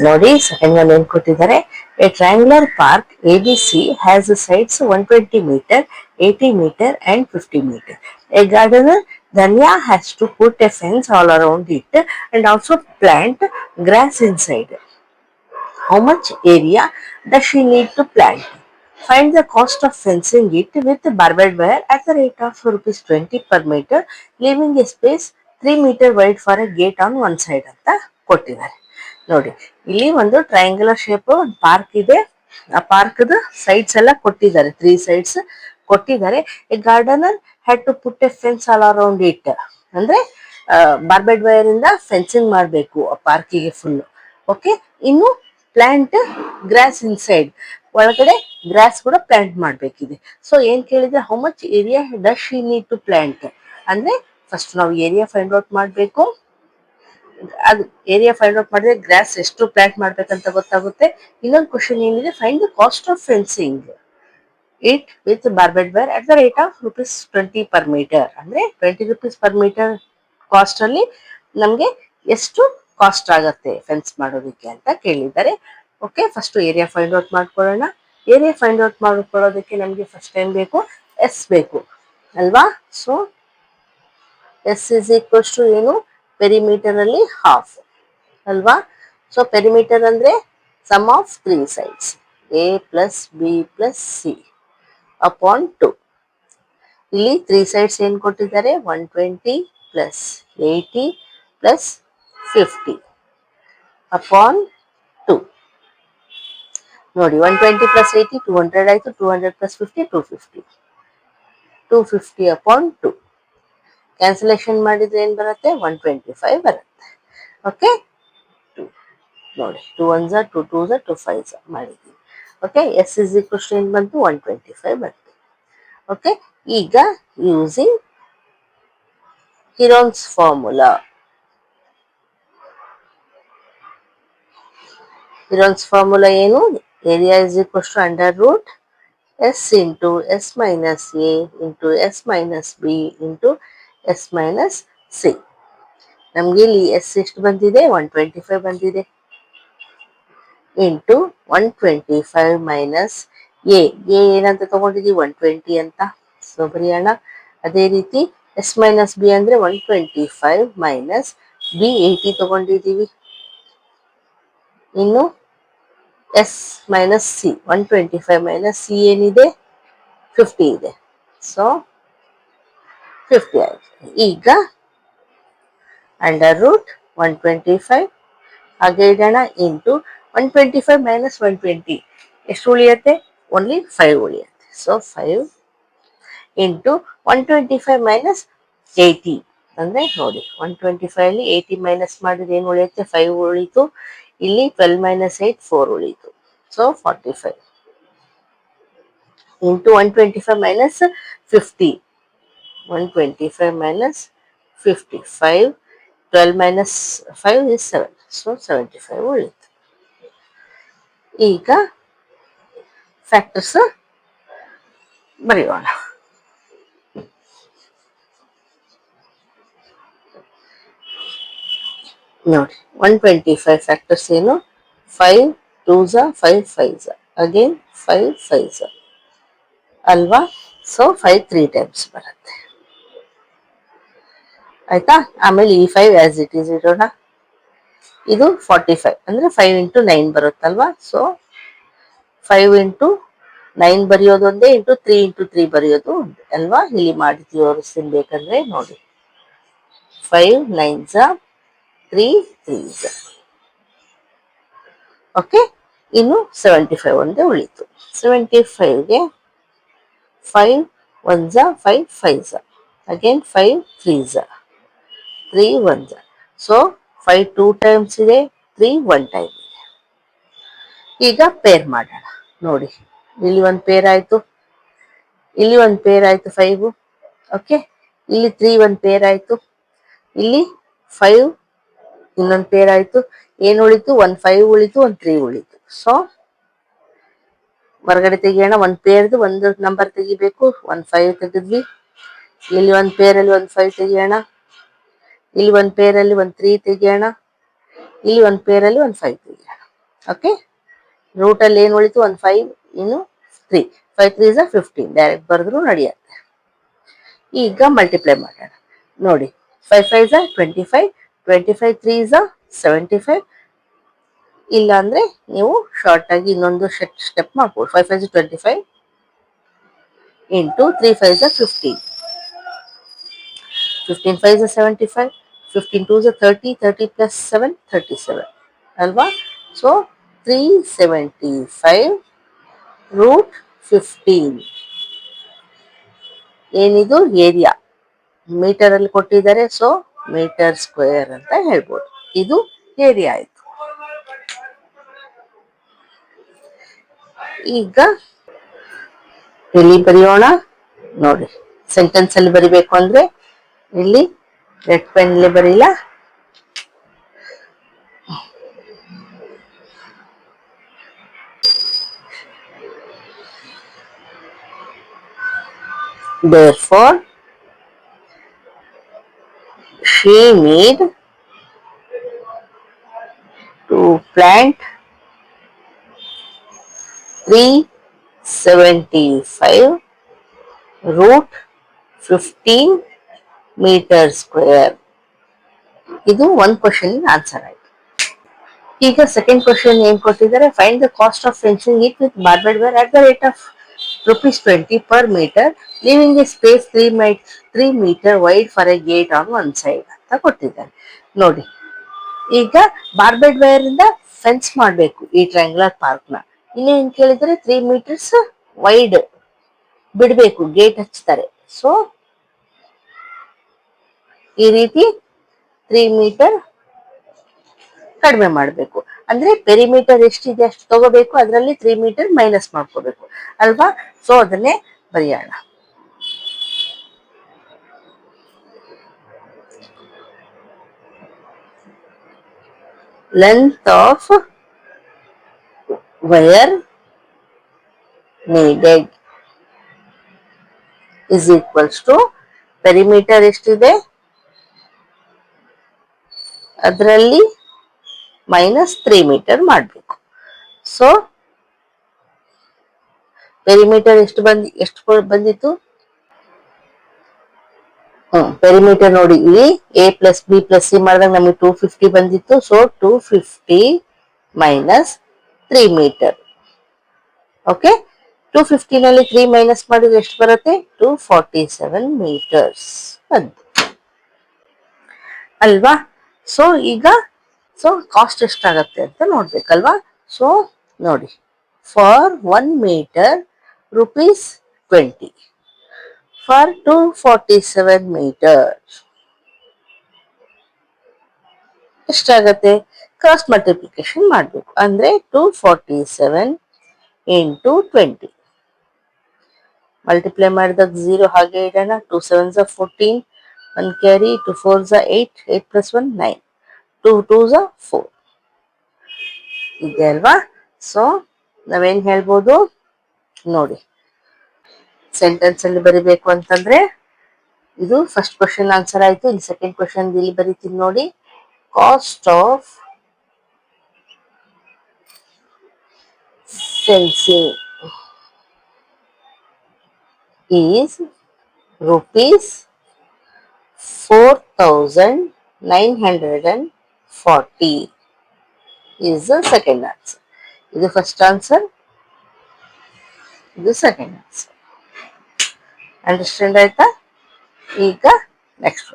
ನೋಡಿ second one ಏನ್ ಕೊಟ್ಟಿದ್ದಾರೆ. A triangular park ABC has sides 120 meter, 80 meter and 50 meter. A gardener Dhanya has to put a fence all around it and also plant grass inside. How much area does she need to plant? Find the cost of fencing it with barbed wire at the rate of rupees 20 per meter, leaving a space 3 meter wide for a gate on one side ಅಂತ ಕೊಟ್ಟಿದ್ದಾರೆ. ನೋಡಿ ಇಲ್ಲಿ ಒಂದು triangular shape ಒಂದು park ಇದೆ. ಆ ಪಾರ್ಕ್ದ sides ಎಲ್ಲ ಕೊಟ್ಟಿದ್ದಾರೆ, 3 ಸೈಡ್ಸ್ ಕೊಟ್ಟಿದ್ದಾರೆ. A gardener had to put a fence all around it, ಅಂದ್ರೆ ಬಾರ್ಬೆಡ್ ವೈರ್ ಇಂದ ಫೆನ್ಸಿಂಗ್ ಮಾಡಬೇಕು ಆ ಪಾರ್ಕಿಗೆ ಫುಲ್. ಓಕೆ, ಇನ್ನು ಪ್ಲಾಂಟ್ ಗ್ರಾಸ್ ಇನ್ಸೈಡ್, ಒಳಗಡೆ ಗ್ರಾಸ್ ಕೂಡ ಪ್ಲಾಂಟ್ ಮಾಡಬೇಕಿದೆ. ಸೊ ಏನ್ ಕೇಳಿದ್ರೆ how much area does she need to plant ಅಂದ್ರೆ ಫಸ್ಟ್ ನಾವು ಏರಿಯಾ ಫೈಂಡ್ ಔಟ್ ಮಾಡಬೇಕು. ಅದು ಏರಿಯಾ ಫೈಂಡ್ ಔಟ್ ಮಾಡಿದ್ರೆ ಗ್ರಾಸ್ ಎಷ್ಟು ಪ್ಲಾಂಟ್ ಮಾಡ್ಬೇಕಂತ ಗೊತ್ತಾಗುತ್ತೆ. ಇನ್ನೊಂದು ಕ್ವಶನ್ ಏನಿದೆ, find the cost of fencing it with barbed wire at the rate of rupees 20 per metre, ಅಂದ್ರೆ 20 rupees ಪರ್ ಮೀಟರ್ ಕಾಸ್ಟ್ ಅಲ್ಲಿ ನಮ್ಗೆ ಎಷ್ಟು ಕಾಸ್ಟ್ ಆಗತ್ತೆ ಫೆನ್ಸ್ ಮಾಡೋದಕ್ಕೆ ಅಂತ ಕೇಳಿದ್ದಾರೆ. Okay, first area find out ಮಾಡ್ಕೊಳ್ಳೋಣ. ಏರಿಯಾ ಫೈಂಡ್ ಔಟ್ ಮಾಡ್ಕೊಳ್ಳೋದಕ್ಕೆ ನಮ್ಗೆ ಫಸ್ಟ್ ಏನ್ ಬೇಕು, ಎಸ್ ಬೇಕು ಅಲ್ವಾ. So S is equals to ಏನು, ಪೆರಿಮೀಟರ್ ಅಲ್ಲಿ ಹಾಫ್ ಅಲ್ವಾ. ಸೊ ಪೆರಿಮೀಟರ್ ಅಂದ್ರೆ sum of 3 sides A plus B plus C upon 2. ಇಲ್ಲಿ 3 ಸೈಡ್ಸ್ ಏನ್ ಕೊಟ್ಟಿದ್ದಾರೆ, 120 ಪ್ಲಸ್ 80 ಪ್ಲಸ್ 50 ಅಪಾನ್ 2. ನೋಡಿ 120 ಪ್ಲಸ್ 80 200 ಆಯ್ತು, 200 ಪ್ಲಸ್ 50 250, 250 ಅಪಾನ್ 2. ಕ್ಯಾನ್ಸಲೇಷನ್ ಮಾಡಿದ್ರೆ ಏನ್ ಬರುತ್ತೆ, 125 ಬರುತ್ತೆ. ಓಕೆ, ನೋಡಿ 2 1 2 2 2 5 ಮಾಡಿದ್ವಿ. Okay, S is equals to ಏನ್ ಬಂತು, 125 ಬಂತು. ಓಕೆ, ಈಗ using Heron's formula, Heron's formula ಏನು, area is equals to under root S into S minus A into S minus B into S minus C. ನಮ್ಗೆ ಇಲ್ಲಿ S ಎಷ್ಟು ಬಂದಿದೆ, 125 ಬಂದಿದೆ, ಇಂಟು 125 ಮೈನಸ್ ಎ ಏನಂತ ತಗೊಂಡಿದೀವಿ, 120 ಅಂತ. ಸೊ ಬರೆಯೋಣ. ಅದೇ ರೀತಿ ಎಸ್ ಮೈನಸ್ ಬಿ ಅಂದ್ರೆ 125 ಮೈನಸ್ ಬಿ 80 ತಗೊಂಡಿದೀವಿ, ಇನ್ನು S minus C 125 minus C ಏನಿದೆ 50 ಇದೆ. ಸೊ 50 ಆಯ್ತು. ಈಗ ಅಂಡರ್ ರೂಟ್ 125 ಹಾಗೆ ಇಡೋಣ, ಇಂಟು 125 ಮೈನಸ್ 120 ಎಷ್ಟು ಉಳಿಯುತ್ತೆ, ಓನ್ಲಿ 5 ಉಳಿಯುತ್ತೆ. ಸೊ 5 ಇಂಟು 125 ಮೈನಸ್ 80 ಅಂದ್ರೆ ನೋಡಿ 125 ಅಲ್ಲಿ 80 ಮೈನಸ್ ಮಾಡಿದ್ರೆ ಏನು ಉಳಿಯುತ್ತೆ, 5 ಉಳಿತು. ಇಲ್ಲಿ 12 ಮೈನಸ್ 8 4 ಉಳಿತು. So 45 into 125 minus 50, 125 minus 50 5, 12 minus 5 is 7, so 75 ಉಳಿತು. ಈಗ ಫ್ಯಾಕ್ಟರ್ಸ್ ಬರೆಯೋಣ. ನೋಡಿ 125 ಫ್ಯಾಕ್ಟರ್ಸ್ ಏನು, 5 2s 5 5s ಅಗೇನ್ 5 5s ಅಲ್ವಾ. ಸೊ 5 3 ಟೈಮ್ಸ್ ಬರುತ್ತೆ, ಆಯ್ತಾ. ಆಮೇಲೆ ಈ 5 ಆಸ್ ಇಟ್ ಈಸ್ ಇಡೋಣ. ಇದು 45 ಅಂದ್ರೆ 5 ಇಂಟು 9 ಬರುತ್ತಲ್ವಾ. ಸೊ 5 ಇಂಟು 9 ಬರೆಯೋದು ಒಂದೇ, ಇಂಟು 3 ಇಂಟು 3 ಬರೆಯೋದು ಒಂದೇ ಅಲ್ವಾ. ಇಲ್ಲಿ ಮಾಡಿ ತೋರಿಸ್ತಿನ್ಬೇಕಂದ್ರೆ ನೋಡಿ 5 9s 3 3s. ಓಕೆ, ಇನ್ನು 75 ಒಂದೇ ಉಳಿತು. 75ಗೆ 5 1s 5 5s again 5 3s 3 1s. So 5 2 times ಇದೆ, 3 1 ಟೈಮ್ ಇದೆ. ಈಗ ಪೇರ್ ಮಾಡೋಣ. ನೋಡಿ ಇಲ್ಲಿ ಒಂದು ಪೇರ್ ಆಯ್ತು, ಇಲ್ಲಿ ಒಂದು ಪೇರ್ ಆಯ್ತು 5. ಓಕೆ, ಇಲ್ಲಿ 3 ಒಂದು ಪೇರ್ ಆಯ್ತು, ಇಲ್ಲಿ 5 ಇನ್ನೊಂದು ಪೇರ್ ಆಯ್ತು. ಏನ್ ಉಳಿತು, 1 5 ಉಳಿತು, 1 3 ಉಳಿತು. ಸೊ ಹೊರಗಡೆ ತೆಗಿಯೋಣ, ಒಂದು ಪೇರ್ದು ಒಂದು ನಂಬರ್ ತೆಗಿಬೇಕು, 1 5 ತೆಗೆದ್ವಿ. ಇಲ್ಲಿ ಒಂದು ಪೇರಲ್ಲಿ 1 5 ತೆಗಿಯೋಣ, ಇಲ್ಲಿ ಒಂದು ಪೇರಲ್ಲಿ 1 3 ತೆಗಿಯೋಣ, ಇಲ್ಲಿ ಒಂದು ಪೇರಲ್ಲಿ 1 5 ತೆಗಿಯೋಣ. ಓಕೆ, ರೂಟ್ ಅಲ್ಲಿ ಏನು ಉಳಿತು? 1 5 ಇನ್ನು 3, 5 3 is 15, ಡೈರೆಕ್ಟ್ ಬರೆದ್ರು ನಡೆಯುತ್ತೆ. ಈಗ ಮಲ್ಟಿಪ್ಲೈ ಮಾಡೋಣ ನೋಡಿ. 5 5 is 25, 25 3 is 75. ಇಲ್ಲ ಅಂದ್ರೆ ನೀವು ಶಾರ್ಟ್ ಆಗಿ ಇನ್ನೊಂದು ಸ್ಟೆಪ್ ಮಾಡ್ಬೋದು. 5 5 is 25 into 3 5 is 15, 15 5 is 75, 15 2 is 30, 30 plus 7 37 ಅಲ್ವಾ? ಸೊ 375 ರೂಟ್ 15 ಏನಿದು ಏರಿಯಾ, ಮೀಟರ್ ಅಲ್ಲಿ ಕೊಟ್ಟಿದ್ದಾರೆ, ಸೊ ಮೀಟರ್ ಸ್ಕ್ವೇರ್ ಅಂತ ಹೇಳ್ಬೋದು. ಇದು ಏರಿಯಾ ಆಯ್ತು. ಈಗ ಇಲ್ಲಿ ಬರೆಯೋಣ ನೋಡಿ. ಸೆಂಟೆನ್ಸ್ ಅಲ್ಲಿ ಬರಿಬೇಕು ಅಂದ್ರೆ ಇಲ್ಲಿ ರೆಡ್ ಪೆನ್ ಅಲ್ಲಿ ಬರೀಲ. Therefore, she need to plant 375 root 15 meter square. ಇದು ಒಂದು ಕ್ವಶನ್ ಆನ್ಸರ್ ಆಯ್ತು. ಈಗ ಸೆಕೆಂಡ್ ಕ್ವಶನ್ ಏನ್ ಕೊಟ್ಟಿದ್ದಾರೆ? Find the cost of fencing it with barbed wire at the rate of ₹20 per meter, leaving a space 3 meter wide for a gate on one side ಅಂತ ಕೊಟ್ಟಿದ್ದಾರೆ ನೋಡಿ. ಈಗ ಬಾರ್ಬೆಡ್ ವೈರ್ ಇಂದ fence ಮಾಡಬೇಕು ಈ triangular park ನ. ಇನ್ನೇನ್ ಕೇಳಿದ್ರೆ 3 meters ವೈಡ್ ಬಿಡಬೇಕು, ಗೇಟ್ ಹಚ್ತಾರೆ. ಸೊ ಈ ರೀತಿ 3 meter ಕಡಿಮೆ ಮಾಡಬೇಕು. ಅಂದ್ರೆ ಪೆರಿಮೀಟರ್ ಎಷ್ಟಿದೆ ಅಷ್ಟು ತಗೋಬೇಕು, ಅದರಲ್ಲಿ 3 meter ಮೈನಸ್ ಮಾಡ್ಕೋಬೇಕು ಅಲ್ವಾ? ಸೊ ಅದನ್ನೇ ಬರೆಯೋಣ. Length of wire needed is equals to perimeter ಎಷ್ಟಿದೆ ಅದರಲ್ಲಿ ಮೈನಸ್ 3 meter ಮಾಡಬೇಕು. ಸೊ ಪೆರಿಮೀಟರ್ ಎಷ್ಟು ಬಂದಿತ್ತು? ಪೆರಿಮೀಟರ್ ನೋಡಿ, ಇಲ್ಲಿ A plus B plus C ಮಾಡಿದಾಗ ನಮಗೆ 250 ಬಂದಿತ್ತು. So 250 minus 3 meter. ಓಕೆ, 250 ನಲ್ಲಿ 3 ಮೈನಸ್ ಮಾಡಿದ್ರೆ ಎಷ್ಟು ಬರುತ್ತೆ? 247 meters ಬಂತು ಅಲ್ವಾ? ಸೊ ಈಗ ಕಾಸ್ಟ್ ಎಷ್ಟಾಗತ್ತೆ ಅಂತ ನೋಡ್ಬೇಕಲ್ವಾ? ಸೊ ನೋಡಿ, ಫಾರ್ 1 meter ₹20, ಫಾರ್ 247 meters ಎಷ್ಟಾಗತ್ತೆ? ಕ್ರಾಸ್ ಮಲ್ಟಿಪ್ಲಿಕೇಶನ್ ಮಾಡಬೇಕು. ಅಂದ್ರೆ 247 ಇಂಟು 20 ಮಲ್ಟಿಪ್ಲೈ ಮಾಡಿದಾಗ 0 ಹಾಗೆ ಇಡೋಣ. 2 7s are 14, 1 carry, 2 4s are 8, 8 plus 1 9, 2 2s are 4 ಇದೆ ಅಲ್ವಾ? ಸೊ ನಾವೇನ್ ಹೇಳ್ಬೋದು ನೋಡಿ, ಸೆಂಟೆನ್ಸ್ ಅಲ್ಲಿ ಬರಿಬೇಕು ಅಂತಂದ್ರೆ ಇದು ಫಸ್ಟ್ ಕ್ವಶನ್ ಆನ್ಸರ್ ಆಯ್ತು. ಇಲ್ಲಿ ಸೆಕೆಂಡ್ ಕ್ವಶನ್ ಇಲ್ಲಿ ಬರೀತೀನಿ ನೋಡಿ. Cost of fencing is ₹4,940 is the second answer. ಇದು ಫಸ್ಟ್ ಆನ್ಸರ್, ಇದು ಸೆಕೆಂಡ್ ಆನ್ಸರ್. ಅಂಡರ್ಸ್ಟ್ಯಾಂಡ್ ಆಯ್ತಾ? ಈಗ ನೆಕ್ಸ್ಟ್